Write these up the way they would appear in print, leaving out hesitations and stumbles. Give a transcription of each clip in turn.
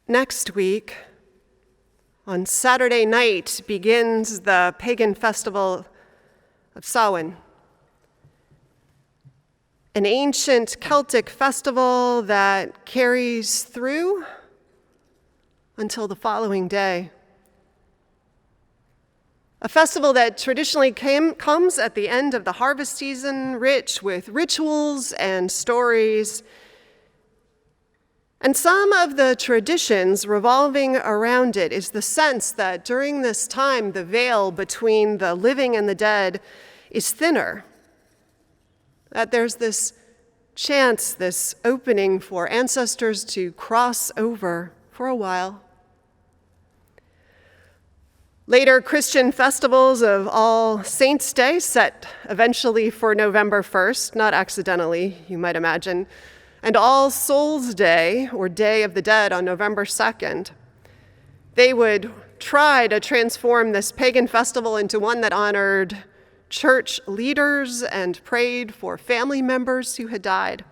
Next week, on Saturday night, begins the Pagan festival of Sowen, an ancient Celtic festival that carries through until the following day. A festival that traditionally comes at the end of the harvest season, rich with rituals and stories. And some of the traditions revolving around it is the sense that during this time, the veil between the living and the dead is thinner. That there's this chance, this opening for ancestors to cross over for a while. Later Christian festivals of All Saints' Day, set eventually for November 1st, not accidentally, you might imagine, and All Souls' Day, or Day of the Dead, on November 2nd. They would try to transform this pagan festival into one that honored church leaders and prayed for family members who had died.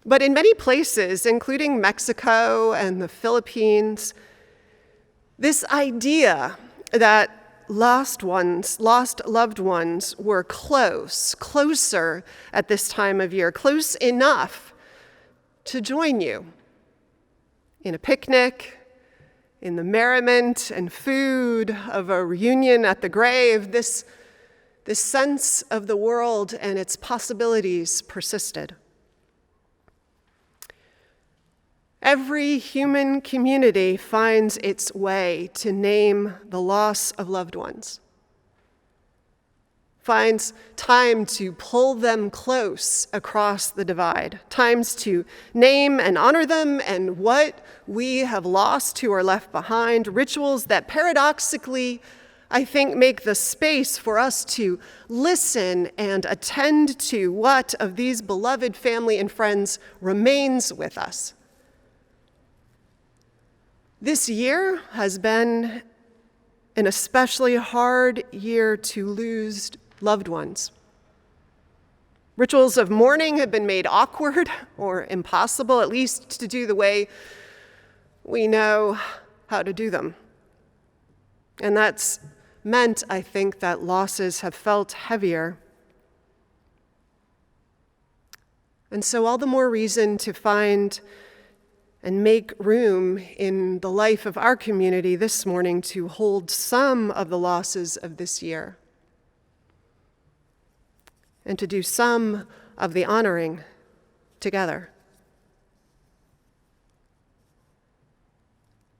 But in many places, including Mexico and the Philippines, this idea that lost loved ones were closer at this time of year, close enough to join you in a picnic, in the merriment and food of a reunion at the grave, this sense of the world and its possibilities persisted. Every human community finds its way to name the loss of loved ones, finds time to pull them close across the divide, times to name and honor them and what we have lost who are left behind, rituals that paradoxically, I think, make the space for us to listen and attend to what of these beloved family and friends remains with us. This year has been an especially hard year to lose loved ones. Rituals of mourning have been made awkward or impossible, at least to do the way we know how to do them. And that's meant, I think, that losses have felt heavier. And so all the more reason to find and make room in the life of our community this morning to hold some of the losses of this year and to do some of the honoring together.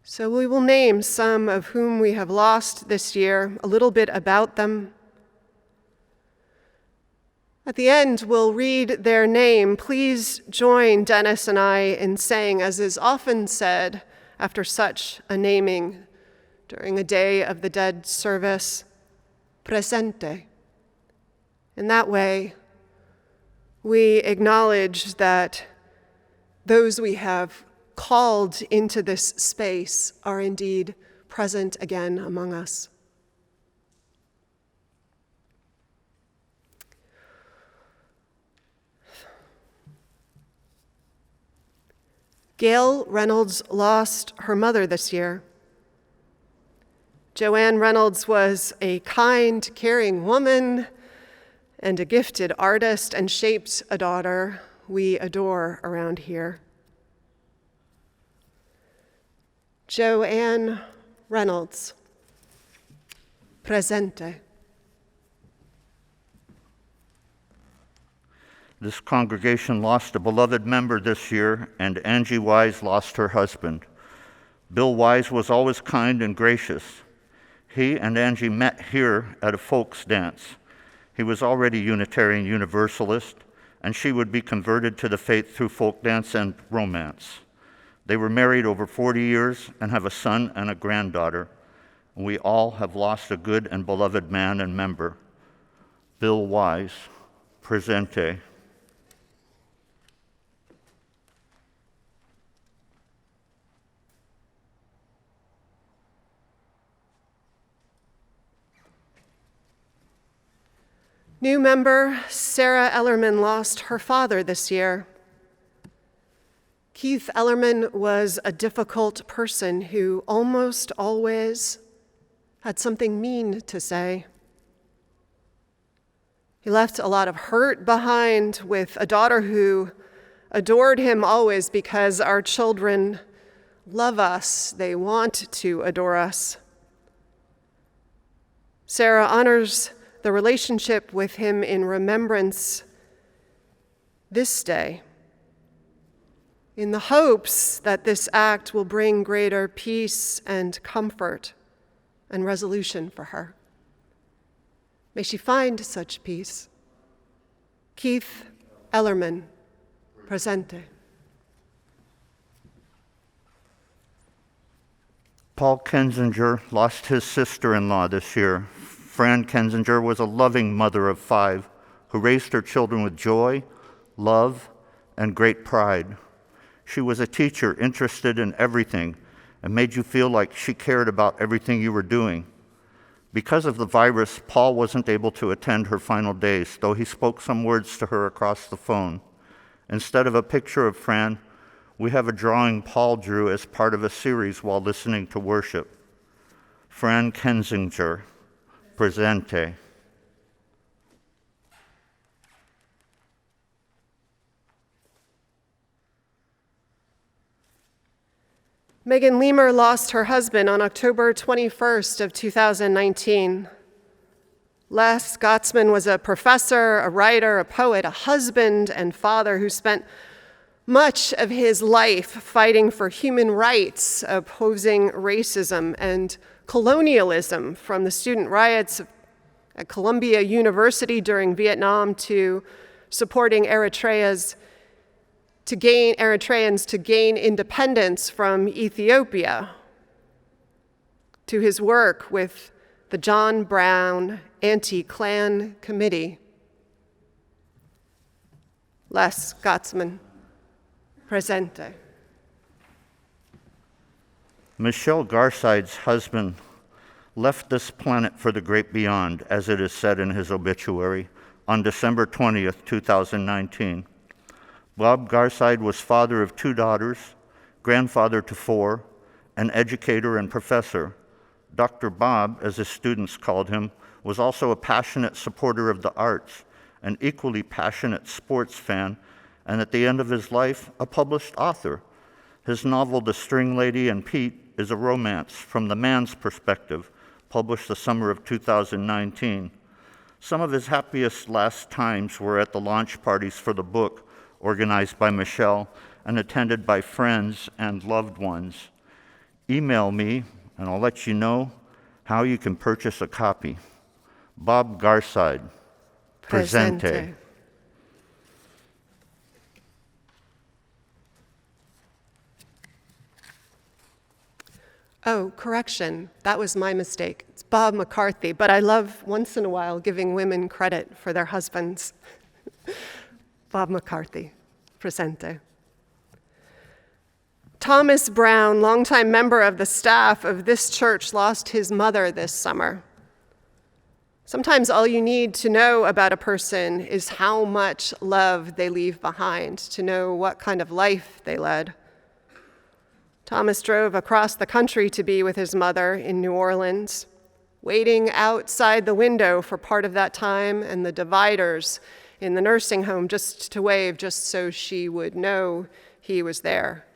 So we will name some of whom we have lost this year, a little bit about them. At the end, we'll read their name. Please join Dennis and I in saying, as is often said after such a naming during a Day of the Dead service, presente. In that way, we acknowledge that those we have called into this space are indeed present again among us. Gail Reynolds lost her mother this year. Joanne Reynolds was a kind, caring woman and a gifted artist and shaped a daughter we adore around here. Joanne Reynolds, presente. This congregation lost a beloved member this year, and Angie Wise lost her husband. Bill Wise was always kind and gracious. He and Angie met here at a folks dance. He was already Unitarian Universalist, and she would be converted to the faith through folk dance and romance. They were married over 40 years and have a son and a granddaughter. And we all have lost a good and beloved man and member. Bill Wise, presente. New member Sarah Ellerman lost her father this year. Keith Ellerman was a difficult person who almost always had something mean to say. He left a lot of hurt behind with a daughter who adored him always because our children love us. They want to adore us. Sarah honors the relationship with him in remembrance this day, in the hopes that this act will bring greater peace and comfort and resolution for her. May she find such peace. Keith Ellerman, presente. Paul Kensinger lost his sister-in-law this year. Fran Kensinger was a loving mother of 5 who raised her children with joy, love, and great pride. She was a teacher interested in everything and made you feel like she cared about everything you were doing. Because of the virus, Paul wasn't able to attend her final days, though he spoke some words to her across the phone. Instead of a picture of Fran, we have a drawing Paul drew as part of a series while listening to worship. Fran Kensinger, presente. Megan Lemer lost her husband on October 21st of 2019. Les Gottsman was a professor, a writer, a poet, a husband, and father who spent much of his life fighting for human rights, opposing racism and colonialism, from the student riots at Columbia University during Vietnam to supporting Eritreans to gain independence from Ethiopia, to his work with the John Brown Anti-Klan Committee. Les Gottsman, presente. Michelle Garside's husband left this planet for the great beyond, as it is said in his obituary, on December 20th, 2019. Bob Garside was father of 2 daughters, grandfather to 4, an educator and professor. Dr. Bob, as his students called him, was also a passionate supporter of the arts, an equally passionate sports fan, and at the end of his life, a published author. His novel, The String Lady and Pete, is a romance from the man's perspective, published the summer of 2019. Some of his happiest last times were at the launch parties for the book, organized by Michelle and attended by friends and loved ones. Email me, and I'll let you know how you can purchase a copy. Bob Garside, presente. Oh, correction, that was my mistake. It's Bob McCarthy, but I love once in a while giving women credit for their husbands. Bob McCarthy, presente. Thomas Brown, longtime member of the staff of this church, lost his mother this summer. Sometimes all you need to know about a person is how much love they leave behind, to know what kind of life they led. Thomas drove across the country to be with his mother in New Orleans, waiting outside the window for part of that time and the dividers in the nursing home just to wave, just so she would know he was there.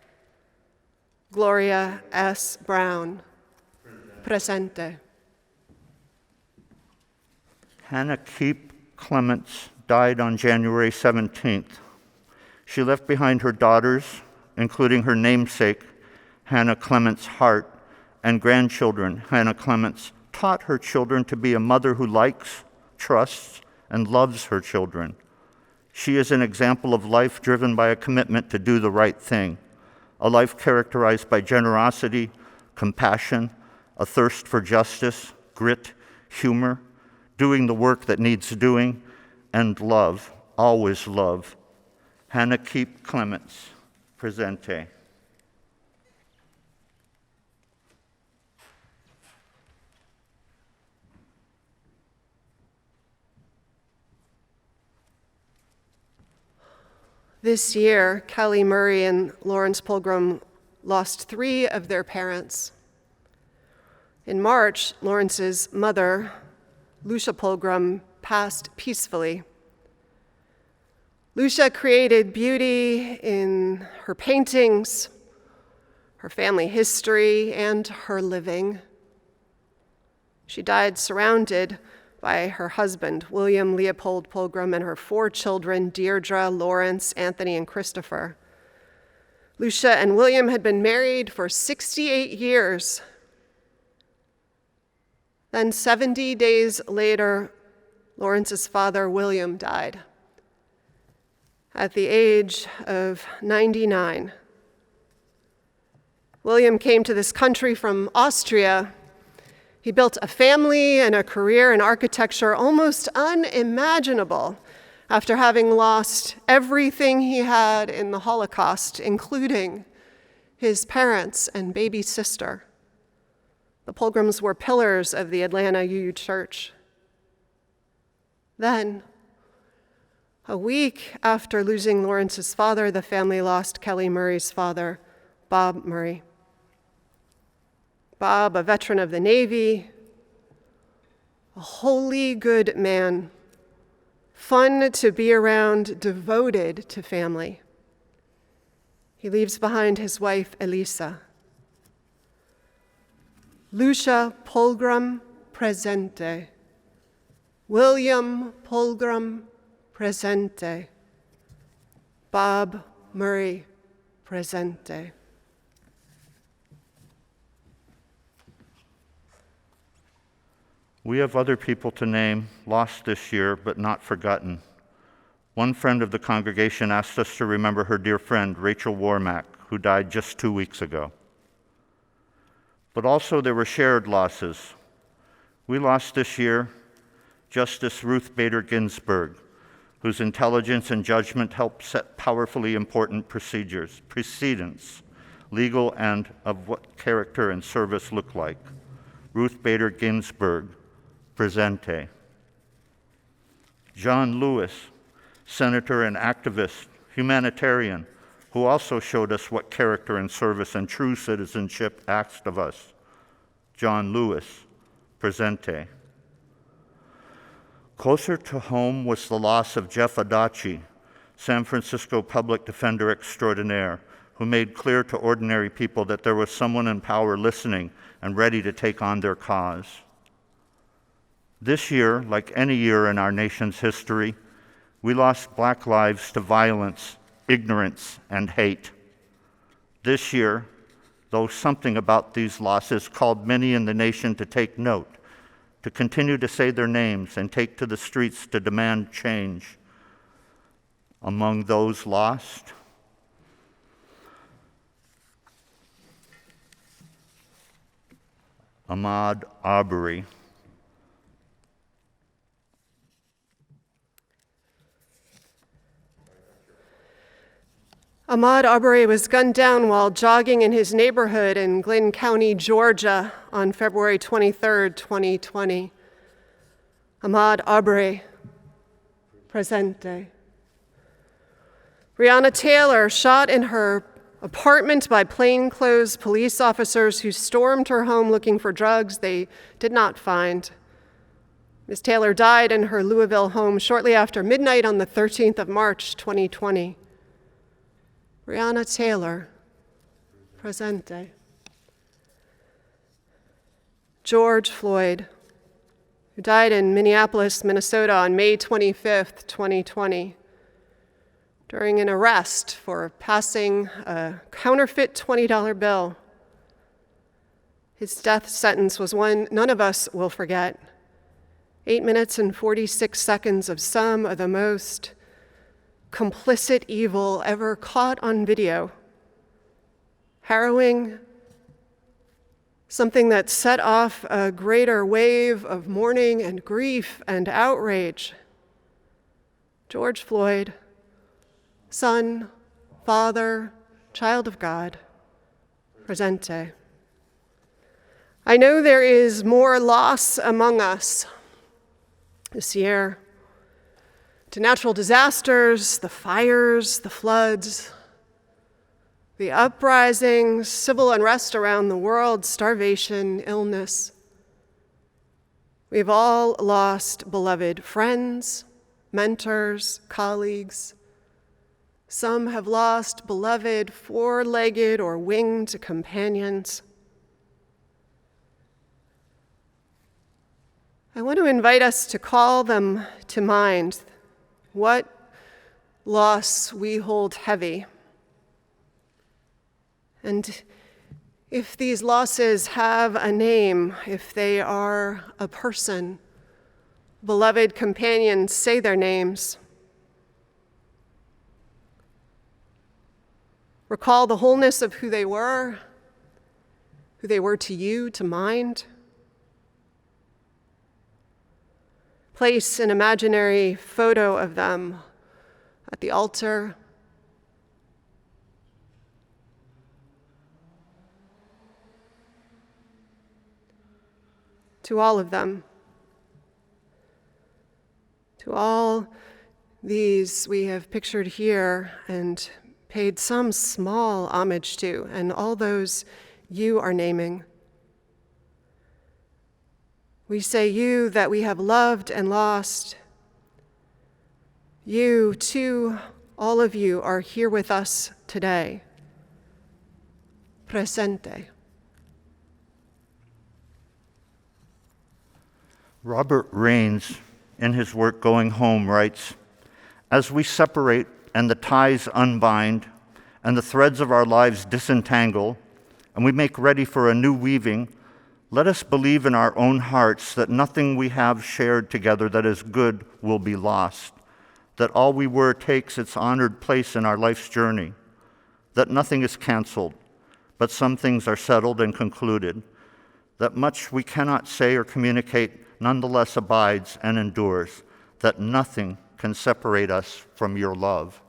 Gloria S. Brown, presente. Hannah Keep Clements died on January 17th. She left behind her daughters, including her namesake, Hannah Clements Hart, and grandchildren. Hannah Clements taught her children to be a mother who likes, trusts, and loves her children. She is an example of life driven by a commitment to do the right thing, a life characterized by generosity, compassion, a thirst for justice, grit, humor, doing the work that needs doing, and love, always love. Hannah Keep Clements, presente. This year, Kelly Murray and Lawrence Pilgrim lost 3 of their parents. In March, Lawrence's mother, Lucia Pilgrim, passed peacefully. Lucia created beauty in her paintings, her family history, and her living. She died surrounded by her husband, William Leopold Pilgrim, and her 4 children, Deirdre, Lawrence, Anthony, and Christopher. Lucia and William had been married for 68 years. Then 70 days later, Lawrence's father, William, died at the age of 99. William came to this country from Austria. He built a family and a career in architecture almost unimaginable after having lost everything he had in the Holocaust, including his parents and baby sister. The Pilgrims were pillars of the Atlanta UU Church. Then, a week after losing Lawrence's father, the family lost Kelly Murray's father, Bob Murray. Bob, a veteran of the Navy, a wholly good man, fun to be around, devoted to family. He leaves behind his wife, Elisa. Lucia Pilgrim, presente. William Pilgrim, presente. Bob Murray, presente. We have other people to name, lost this year, but not forgotten. One friend of the congregation asked us to remember her dear friend, Rachel Warmack, who died just 2 weeks ago. But also there were shared losses. We lost this year Justice Ruth Bader Ginsburg, whose intelligence and judgment helped set powerfully important precedents, legal and of what character and service look like. Ruth Bader Ginsburg, presente. John Lewis, senator and activist, humanitarian, who also showed us what character and service and true citizenship asked of us. John Lewis, presente. Closer to home was the loss of Jeff Adachi, San Francisco public defender extraordinaire, who made clear to ordinary people that there was someone in power listening and ready to take on their cause. This year, like any year in our nation's history, we lost Black lives to violence, ignorance, and hate. This year, though something about these losses called many in the nation to take note, to continue to say their names and take to the streets to demand change. Among those lost, Ahmaud Arbery. Ahmaud Arbery was gunned down while jogging in his neighborhood in Glynn County, Georgia on February 23, 2020. Ahmaud Arbery, presente. Breonna Taylor, shot in her apartment by plainclothes police officers who stormed her home looking for drugs they did not find. Ms. Taylor died in her Louisville home shortly after midnight on the 13th of March, 2020. Breonna Taylor, presente. George Floyd, who died in Minneapolis, Minnesota on May 25th, 2020, during an arrest for passing a counterfeit $20 bill. His death sentence was one none of us will forget. 8 minutes and 46 seconds of some of the most complicit evil ever caught on video. Harrowing, something that set off a greater wave of mourning and grief and outrage. George Floyd, son, father, child of God, presente. I know there is more loss among us this year. to natural disasters, the fires, the floods, the uprisings, civil unrest around the world, starvation, illness. We've all lost beloved friends, mentors, colleagues. Some have lost beloved four-legged or winged companions. I want to invite us to call them to mind, what loss we hold heavy. And if these losses have a name, if they are a person, beloved companions, say their names. Recall the wholeness of who they were to you, to mind. Place an imaginary photo of them at the altar. To all of them. To all these we have pictured here and paid some small homage to, and all those you are naming. We say you that we have loved and lost. You, too, all of you are here with us today. Presente. Robert Raines, in his work Going Home, writes, "As we separate and the ties unbind and the threads of our lives disentangle, and we make ready for a new weaving, let us believe in our own hearts that nothing we have shared together that is good will be lost, that all we were takes its honored place in our life's journey, that nothing is canceled, but some things are settled and concluded, that much we cannot say or communicate nonetheless abides and endures, that nothing can separate us from your love."